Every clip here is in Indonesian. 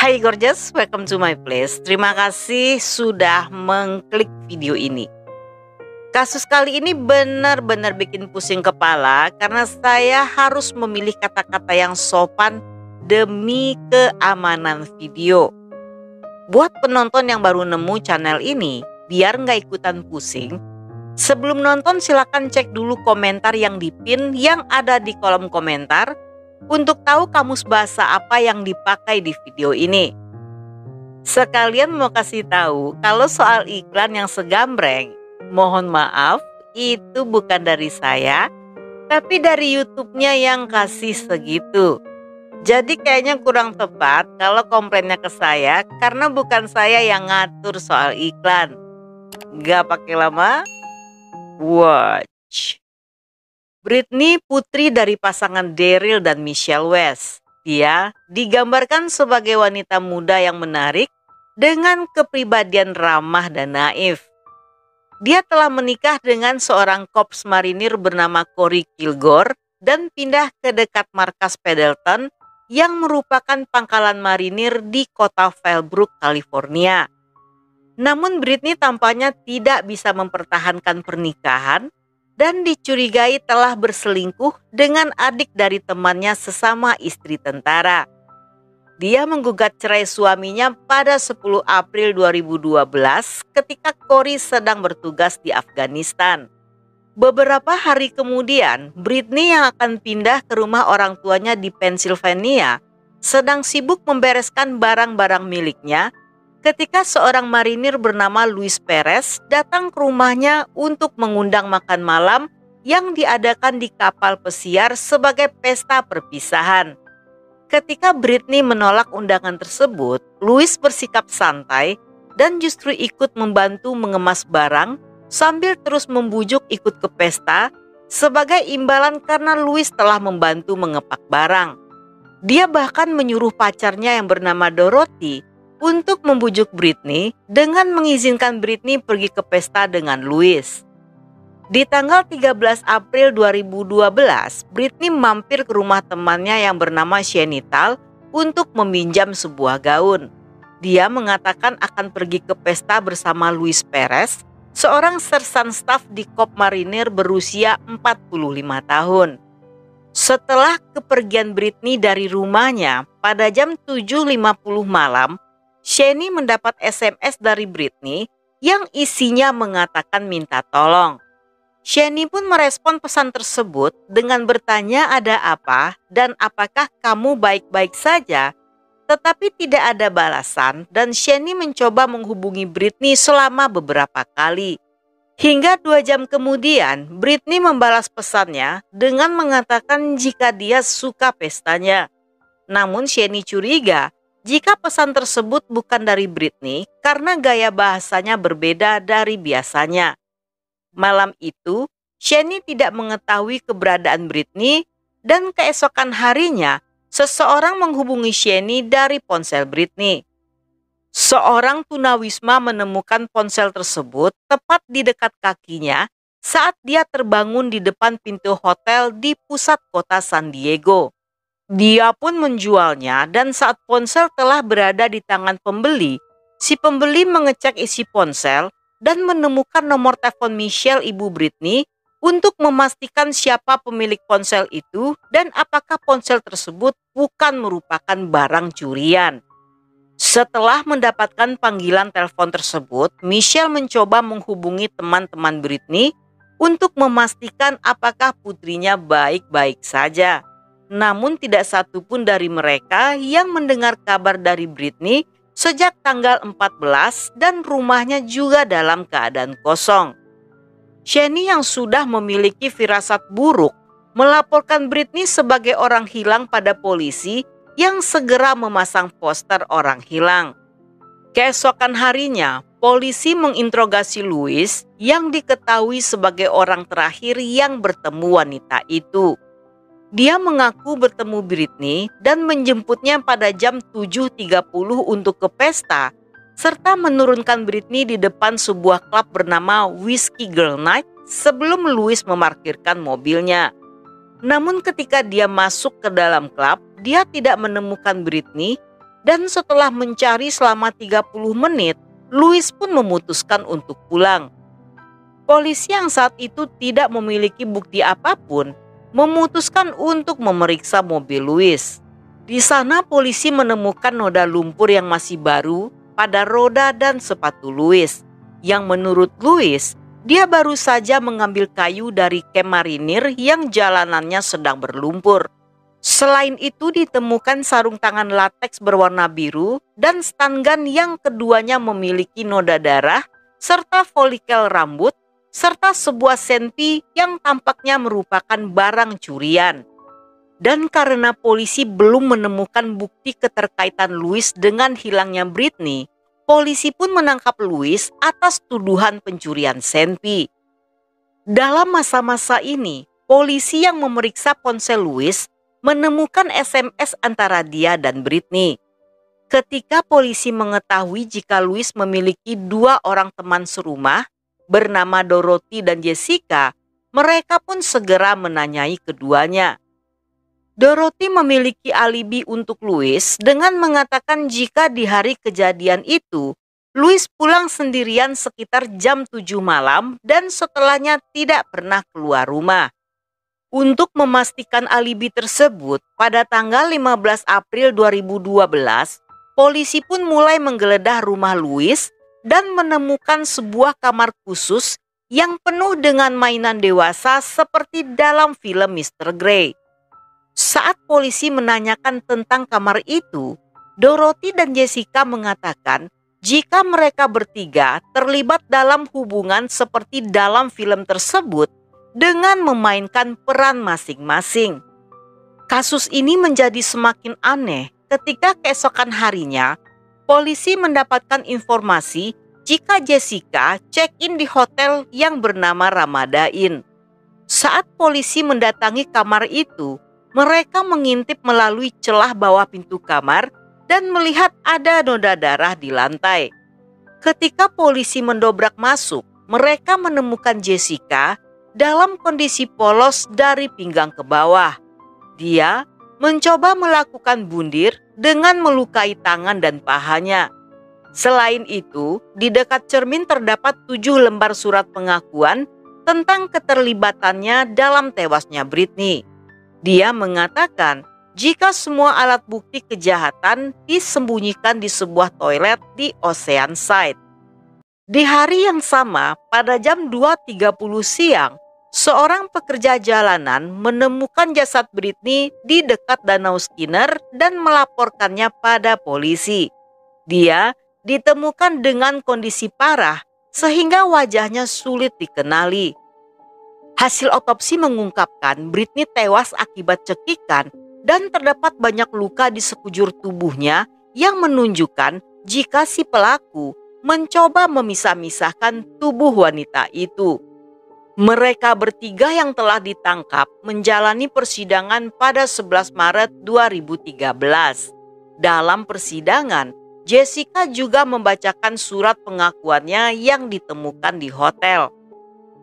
Hai gorgeous, welcome to my place. Terima kasih sudah mengklik video ini. Kasus kali ini benar-benar bikin pusing kepala karena saya harus memilih kata-kata yang sopan demi keamanan video. Buat penonton yang baru nemu channel ini, biar nggak ikutan pusing, sebelum nonton silakan cek dulu komentar yang dipin yang ada di kolom komentar untuk tahu kamus bahasa apa yang dipakai di video ini. Sekalian mau kasih tahu kalau soal iklan yang segambreng, mohon maaf itu bukan dari saya, tapi dari YouTube-nya yang kasih segitu. Jadi kayaknya kurang tepat kalau komplainnya ke saya karena bukan saya yang ngatur soal iklan. Gak pakai lama, watch. Britney putri dari pasangan Daryl dan Michelle West. Dia digambarkan sebagai wanita muda yang menarik dengan kepribadian ramah dan naif. Dia telah menikah dengan seorang korps marinir bernama Corey Kilgore dan pindah ke dekat markas Pendleton yang merupakan pangkalan marinir di kota Fallbrook, California. Namun Britney tampaknya tidak bisa mempertahankan pernikahan dan dicurigai telah berselingkuh dengan adik dari temannya sesama istri tentara. Dia menggugat cerai suaminya pada 10 April 2012 ketika Corey sedang bertugas di Afghanistan. Beberapa hari kemudian, Britney yang akan pindah ke rumah orang tuanya di Pennsylvania sedang sibuk membereskan barang-barang miliknya ketika seorang marinir bernama Luis Perez datang ke rumahnya untuk mengundang makan malam yang diadakan di kapal pesiar sebagai pesta perpisahan. Ketika Britney menolak undangan tersebut, Luis bersikap santai dan justru ikut membantu mengemas barang sambil terus membujuk ikut ke pesta sebagai imbalan karena Luis telah membantu mengepak barang. Dia bahkan menyuruh pacarnya yang bernama Dorothy untuk membujuk Britney dengan mengizinkan Britney pergi ke pesta dengan Luis. Di tanggal 13 April 2012, Britney mampir ke rumah temannya yang bernama Shani Tal untuk meminjam sebuah gaun. Dia mengatakan akan pergi ke pesta bersama Luis Perez, seorang sersan staf di Korps Marinir berusia 45 tahun. Setelah kepergian Britney dari rumahnya pada jam 7.50 malam, Shani mendapat SMS dari Britney yang isinya mengatakan minta tolong. Shani pun merespon pesan tersebut dengan bertanya ada apa dan apakah kamu baik-baik saja, tetapi tidak ada balasan dan Shani mencoba menghubungi Britney selama beberapa kali. Hingga 2 jam kemudian, Britney membalas pesannya dengan mengatakan jika dia suka pestanya. Namun Shani curiga jika pesan tersebut bukan dari Britney karena gaya bahasanya berbeda dari biasanya. Malam itu, Shani tidak mengetahui keberadaan Britney dan keesokan harinya, seseorang menghubungi Shani dari ponsel Britney. Seorang tunawisma menemukan ponsel tersebut tepat di dekat kakinya saat dia terbangun di depan pintu hotel di pusat kota San Diego. Dia pun menjualnya dan saat ponsel telah berada di tangan pembeli, si pembeli mengecek isi ponsel dan menemukan nomor telepon Michelle ibu Britney untuk memastikan siapa pemilik ponsel itu dan apakah ponsel tersebut bukan merupakan barang curian. Setelah mendapatkan panggilan telepon tersebut, Michelle mencoba menghubungi teman-teman Britney untuk memastikan apakah putrinya baik-baik saja. Namun tidak satu pun dari mereka yang mendengar kabar dari Britney sejak tanggal 14 dan rumahnya juga dalam keadaan kosong. Shani yang sudah memiliki firasat buruk melaporkan Britney sebagai orang hilang pada polisi yang segera memasang poster orang hilang. Keesokan harinya, polisi menginterogasi Luis yang diketahui sebagai orang terakhir yang bertemu wanita itu. Dia mengaku bertemu Britney dan menjemputnya pada jam 7.30 untuk ke pesta, serta menurunkan Britney di depan sebuah klub bernama Whiskey Girl Night sebelum Luis memarkirkan mobilnya. Namun ketika dia masuk ke dalam klub, dia tidak menemukan Britney Dan setelah mencari selama 30 menit, Louis pun memutuskan untuk pulang. Polisi yang saat itu tidak memiliki bukti apapun memutuskan untuk memeriksa mobil Louis. Di sana polisi menemukan noda lumpur yang masih baru pada roda dan sepatu Louis, yang menurut Louis, dia baru saja mengambil kayu dari kem marinir yang jalanannya sedang berlumpur. Selain itu ditemukan sarung tangan lateks berwarna biru dan stun gun yang keduanya memiliki noda darah serta folikel rambut serta sebuah senpi yang tampaknya merupakan barang curian. Dan karena polisi belum menemukan bukti keterkaitan Louis dengan hilangnya Britney, polisi pun menangkap Louis atas tuduhan pencurian senpi. Dalam masa-masa ini, polisi yang memeriksa ponsel Louis menemukan SMS antara dia dan Britney. Ketika polisi mengetahui jika Louis memiliki 2 orang teman serumah bernama Dorothy dan Jessica, mereka pun segera menanyai keduanya. Dorothy memiliki alibi untuk Louis dengan mengatakan jika di hari kejadian itu, Louis pulang sendirian sekitar jam 7 malam dan setelahnya tidak pernah keluar rumah. Untuk memastikan alibi tersebut, pada tanggal 15 April 2012, polisi pun mulai menggeledah rumah Louis dan menemukan sebuah kamar khusus yang penuh dengan mainan dewasa seperti dalam film Mr. Grey. Saat polisi menanyakan tentang kamar itu, Dorothy dan Jessica mengatakan jika mereka bertiga terlibat dalam hubungan seperti dalam film tersebut dengan memainkan peran masing-masing. Kasus ini menjadi semakin aneh ketika keesokan harinya polisi mendapatkan informasi jika Jessica check-in di hotel yang bernama Ramada Inn. Saat polisi mendatangi kamar itu, mereka mengintip melalui celah bawah pintu kamar dan melihat ada noda darah di lantai. Ketika polisi mendobrak masuk, mereka menemukan Jessica dalam kondisi polos dari pinggang ke bawah. Dia mencoba melakukan bundir dengan melukai tangan dan pahanya. Selain itu, di dekat cermin terdapat 7 lembar surat pengakuan tentang keterlibatannya dalam tewasnya Britney. Dia mengatakan jika semua alat bukti kejahatan disembunyikan di sebuah toilet di Oceanside. Di hari yang sama, pada jam 2.30 siang, seorang pekerja jalanan menemukan jasad Britney di dekat Danau Skinner dan melaporkannya pada polisi. Dia ditemukan dengan kondisi parah sehingga wajahnya sulit dikenali. Hasil otopsi mengungkapkan Britney tewas akibat cekikan dan terdapat banyak luka di sekujur tubuhnya yang menunjukkan jika si pelaku mencoba memisah-misahkan tubuh wanita itu. Mereka bertiga yang telah ditangkap menjalani persidangan pada 11 Maret 2013. Dalam persidangan, Jessica juga membacakan surat pengakuannya yang ditemukan di hotel.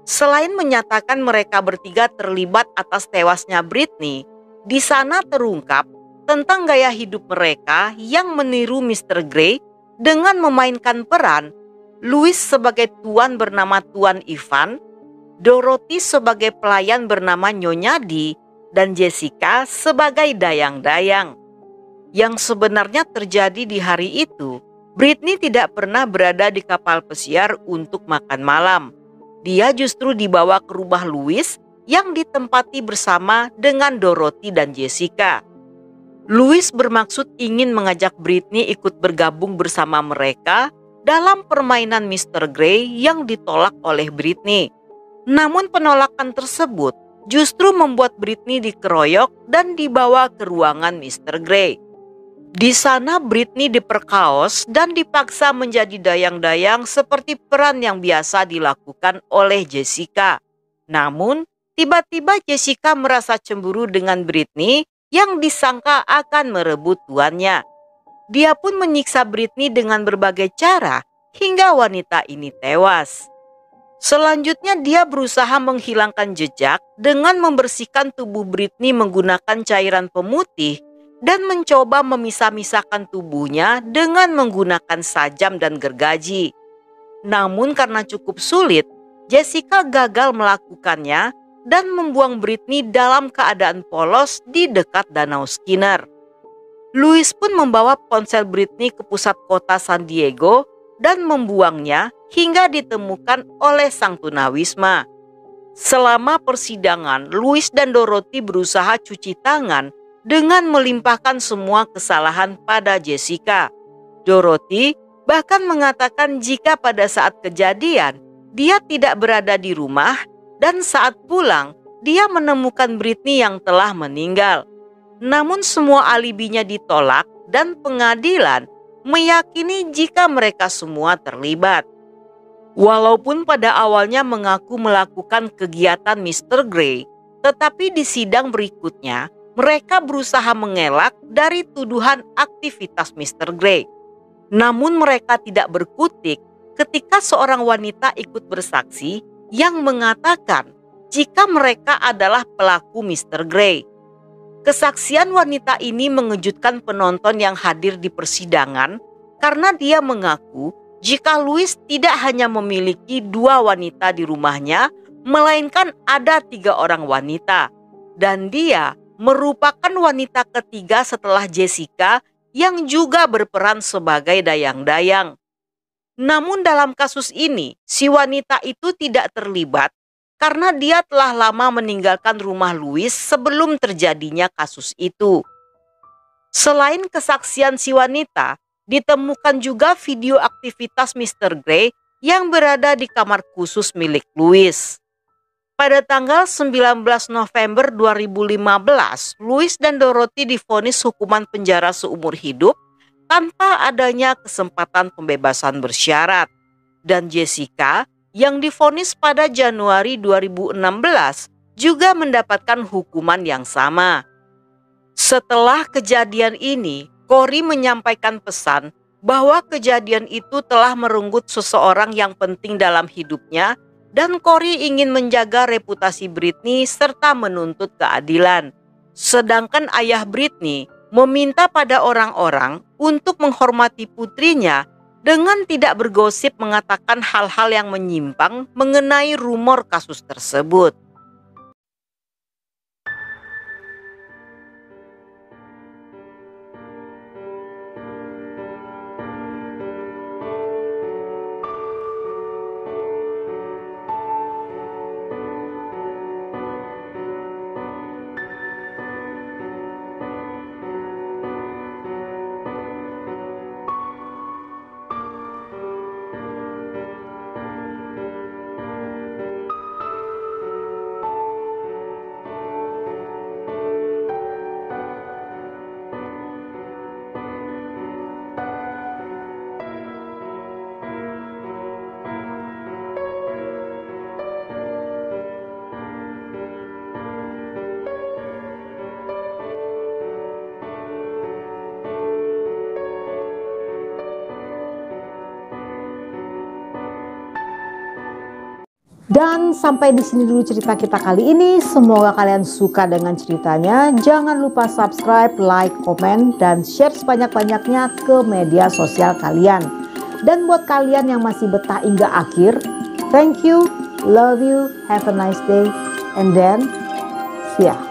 Selain menyatakan mereka bertiga terlibat atas tewasnya Britney, di sana terungkap tentang gaya hidup mereka yang meniru Mr. Grey dengan memainkan peran Louis sebagai tuan bernama Tuan Ivan, Dorothy sebagai pelayan bernama Nyonya Di, dan Jessica sebagai dayang-dayang. Yang sebenarnya terjadi di hari itu, Britney tidak pernah berada di kapal pesiar untuk makan malam. Dia justru dibawa ke rumah Louis yang ditempati bersama dengan Dorothy dan Jessica. Louis bermaksud ingin mengajak Britney ikut bergabung bersama mereka dalam permainan Mr. Grey yang ditolak oleh Britney. Namun penolakan tersebut justru membuat Britney dikeroyok dan dibawa ke ruangan Mr. Grey. Di sana Britney diperkaos dan dipaksa menjadi dayang-dayang seperti peran yang biasa dilakukan oleh Jessica. Namun tiba-tiba Jessica merasa cemburu dengan Britney yang disangka akan merebut tuannya. Dia pun menyiksa Britney dengan berbagai cara hingga wanita ini tewas. Selanjutnya dia berusaha menghilangkan jejak dengan membersihkan tubuh Britney menggunakan cairan pemutih dan mencoba memisah-misahkan tubuhnya dengan menggunakan sajam dan gergaji. Namun karena cukup sulit, Jessica gagal melakukannya dan membuang Britney dalam keadaan polos di dekat Danau Skinner. Louis pun membawa ponsel Britney ke pusat kota San Diego dan membuangnya hingga ditemukan oleh sang tunawisma. Selama persidangan, Louis dan Dorothy berusaha cuci tangan dengan melimpahkan semua kesalahan pada Jessica. Dorothy bahkan mengatakan jika pada saat kejadian dia tidak berada di rumah dan saat pulang dia menemukan Britney yang telah meninggal. Namun semua alibinya ditolak dan pengadilan meyakini jika mereka semua terlibat. Walaupun pada awalnya mengaku melakukan kegiatan Mr. Grey, tetapi di sidang berikutnya mereka berusaha mengelak dari tuduhan aktivitas Mr. Grey. Namun mereka tidak berkutik ketika seorang wanita ikut bersaksi yang mengatakan jika mereka adalah pelaku Mr. Grey. Kesaksian wanita ini mengejutkan penonton yang hadir di persidangan karena dia mengaku jika Louis tidak hanya memiliki 2 wanita di rumahnya, melainkan ada 3 orang wanita. Dan dia merupakan wanita ketiga setelah Jessica yang juga berperan sebagai dayang-dayang. Namun dalam kasus ini, si wanita itu tidak terlibat karena dia telah lama meninggalkan rumah Louis sebelum terjadinya kasus itu. Selain kesaksian si wanita, ditemukan juga video aktivitas Mr. Grey yang berada di kamar khusus milik Louis. Pada tanggal 19 November 2015, Louis dan Dorothy divonis hukuman penjara seumur hidup tanpa adanya kesempatan pembebasan bersyarat. Dan Jessica yang divonis pada Januari 2016 juga mendapatkan hukuman yang sama. Setelah kejadian ini, Corey menyampaikan pesan bahwa kejadian itu telah merenggut seseorang yang penting dalam hidupnya dan Corey ingin menjaga reputasi Britney serta menuntut keadilan. Sedangkan ayah Britney meminta pada orang-orang untuk menghormati putrinya dengan tidak bergosip mengatakan hal-hal yang menyimpang mengenai rumor kasus tersebut. Dan sampai di sini dulu cerita kita kali ini. Semoga kalian suka dengan ceritanya. Jangan lupa subscribe, like, komen, dan share sebanyak-banyaknya ke media sosial kalian. Dan buat kalian yang masih betah hingga akhir, thank you, love you, have a nice day, and then see ya.